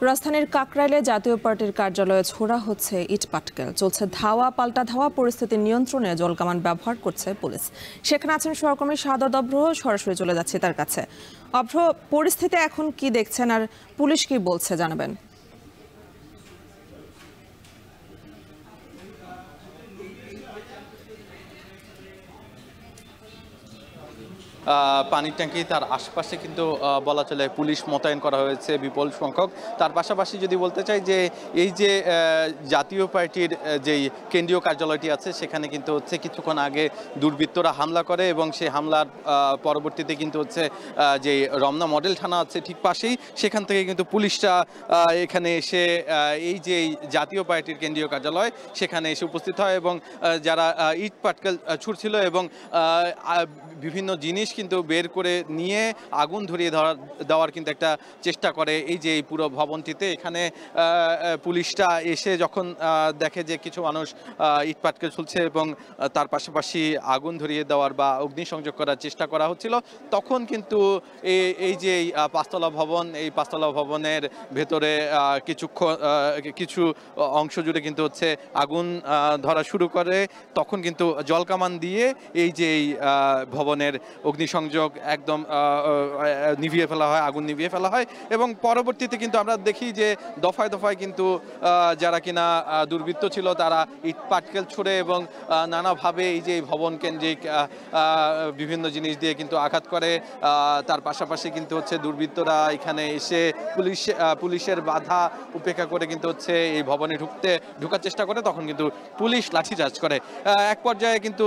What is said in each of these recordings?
রাজধানীর কাকরাইলে জাতীয় পার্টির কার্যালয়ে ছোড়া হচ্ছে ইট পাটকেল। চলছে ধাওয়া পাল্টা ধাওয়া। পরিস্থিতি নিয়ন্ত্রণে জলকামান ব্যবহার করছে পুলিশ। সেখানে আছেন সহকর্মী শাহাদাত অভ্র। সরাসরি চলে যাচ্ছে তার কাছে। অভ্র, পরিস্থিতি এখন কি দেখছেন আর পুলিশ কি বলছে জানাবেন? পানির ট্যাঙ্কি তার আশপাশে কিন্তু বলা চলে পুলিশ মোতায়েন করা হয়েছে বিপুল সংখ্যক। তার পাশাপাশি যদি বলতে চাই যে এই যে জাতীয় পার্টির যেই কেন্দ্রীয় কার্যালয়টি আছে সেখানে কিন্তু হচ্ছে কিছুক্ষণ আগে দুর্বৃত্তরা হামলা করে এবং সেই হামলার পরবর্তীতে কিন্তু হচ্ছে যে রমনা মডেল থানা আছে ঠিক পাশেই, সেখান থেকে কিন্তু পুলিশরা এখানে এসে এই যে জাতীয় পার্টির কেন্দ্রীয় কার্যালয় সেখানে এসে উপস্থিত হয় এবং যারা ইট পাটকেল ছুটছিল এবং বিভিন্ন জিনিস কিন্তু বের করে নিয়ে আগুন ধরিয়ে দেওয়ার কিন্তু একটা চেষ্টা করে এই যে এই পুরো ভবনটিতে। এখানে পুলিশরা এসে যখন দেখে যে কিছু মানুষ ইট পাটকেল ছুলছে এবং তার পাশাপাশি আগুন ধরিয়ে দেওয়ার বা অগ্নিসংযোগ করার চেষ্টা করা হচ্ছিল, তখন কিন্তু এই যে পাঁচতলা ভবন, এই পাঁচতলা ভবনের ভেতরে কিছু অংশ জুড়ে কিন্তু হচ্ছে আগুন ধরা শুরু করে। তখন কিন্তু জলকামান দিয়ে এই যে ভবনের অগ্নিসংযোগ একদম নিভিয়ে ফেলা হয়, আগুন নিভিয়ে ফেলা হয় এবং পরবর্তীতে কিন্তু আমরা দেখি যে দফায় দফায় কিন্তু যারা কিনা দুর্বৃত্ত ছিল তারা ইট পাটকেল ছুড়ে এবং নানাভাবে এই যে ভবন কেন্দ্রিক বিভিন্ন জিনিস দিয়ে কিন্তু আঘাত করে। তার পাশাপাশি কিন্তু হচ্ছে দুর্বৃত্তরা এখানে এসে পুলিশের বাধা উপেক্ষা করে কিন্তু হচ্ছে এই ভবনে ঢোকার চেষ্টা করে। তখন কিন্তু পুলিশ লাঠিচার্জ করে। এক পর্যায়ে কিন্তু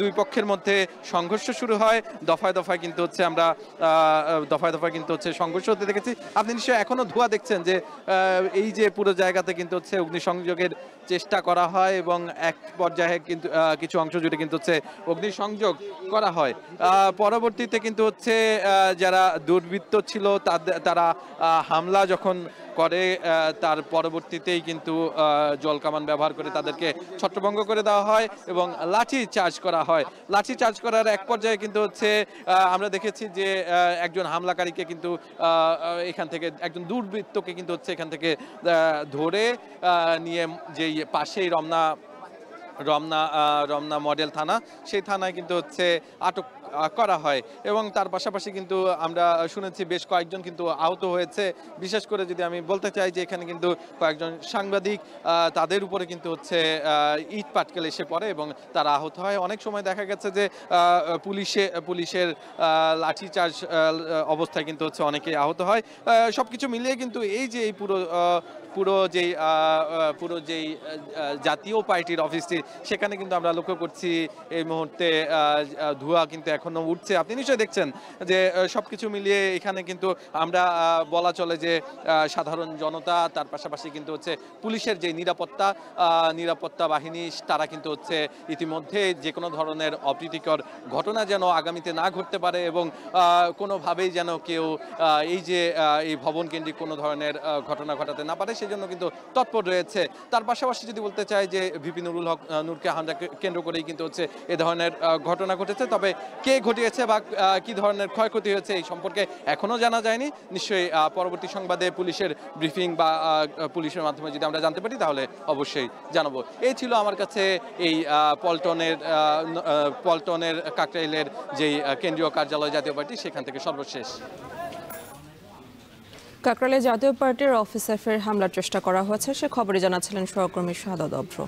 দুই পক্ষের মধ্যে সংঘর্ষ শুরু হয়। দফায় দফায় কিন্তু হচ্ছে সংঘর্ষ হতে দেখেছি। আপনি নিশ্চয়ই এখনো ধোঁয়া দেখছেন যে এই যে পুরো জায়গাতে কিন্তু হচ্ছে অগ্নিসংযোগের চেষ্টা করা হয় এবং এক পর্যায়ে কিন্তু কিছু অংশ জুড়ে কিন্তু হচ্ছে অগ্নিসংযোগ করা হয়। পরবর্তীতে কিন্তু হচ্ছে যারা দুর্বৃত্ত ছিল তারা হামলা যখন করে তার পরবর্তীতেই কিন্তু জলকামান ব্যবহার করে তাদেরকে ছত্রভঙ্গ করে দেওয়া হয় এবং লাঠি চার্জ করা হয়। লাঠি চার্জ করার এক পর্যায়ে কিন্তু হচ্ছে আমরা দেখেছি যে একজন হামলাকারীকে কিন্তু এখান থেকে একজন দুর্বৃত্তকে কিন্তু হচ্ছে এখান থেকে ধরে নিয়ে যেই পাশেই রমনা মডেল থানা, সেই থানায় কিন্তু হচ্ছে আটক করা হয় এবং তার পাশাপাশি কিন্তু আমরা শুনেছি বেশ কয়েকজন কিন্তু আহত হয়েছে। বিশেষ করে যদি আমি বলতে চাই যে এখানে কিন্তু কয়েকজন সাংবাদিক, তাদের উপরে কিন্তু হচ্ছে ইট পাটকেল এসে পড়ে এবং তারা আহত হয়। অনেক সময় দেখা গেছে যে পুলিশের লাঠিচার্জ অবস্থায় কিন্তু হচ্ছে অনেকেই আহত হয়। সবকিছু মিলিয়ে কিন্তু এই যে এই পুরো যেই জাতীয় পার্টির অফিসটি, সেখানে কিন্তু আমরা লক্ষ্য করছি এই মুহূর্তে ধোঁয়া কিন্তু এখনো উঠছে। আপনি নিশ্চয়ই দেখছেন যে সবকিছু মিলিয়ে এখানে কিন্তু আমরা বলা চলে যে সাধারণ জনতা, তার পাশাপাশি কিন্তু হচ্ছে পুলিশের যে নিরাপত্তা বাহিনী, তারা কিন্তু হচ্ছে ইতিমধ্যে যে কোনো ধরনের অপ্রীতিকর ঘটনা যেন আগামীতে না ঘটতে পারে এবং কোনোভাবেই যেন কেউ এই ভবন কেন্দ্রিক কোনো ধরনের ঘটনা ঘটাতে না পারে, সেজন্য কিন্তু তৎপর রয়েছে। তার পাশাপাশি যদি বলতে চাই যে ভিপি নুরুল হক নূরকে হামলা কেন্দ্র করেই কিন্তু হচ্ছে এ ধরনের ঘটনা ঘটেছে। তবে কে ঘটিয়েছে বা কি ধরনের ক্ষয়ক্ষতি হয়েছে এই সম্পর্কে এখনো জানা যায়নি। নিশ্চয়ই পরবর্তী সংবাদে পুলিশের ব্রিফিং বা পুলিশের মাধ্যমে যদি আমরা জানতে পারি তাহলে অবশ্যই জানাবো। এই ছিল আমার কাছে এই পল্টনের কাকরাইলের যেই কেন্দ্রীয় কার্যালয় জাতীয় পার্টি, সেখান থেকে সর্বশেষ। কাকরাইলে জাতীয় পার্টির অফিসে ফের হামলার চেষ্টা করা হয়েছে, সে খবরে জানাচ্ছিলেন সহকর্মী শাহাদাত অভ্র।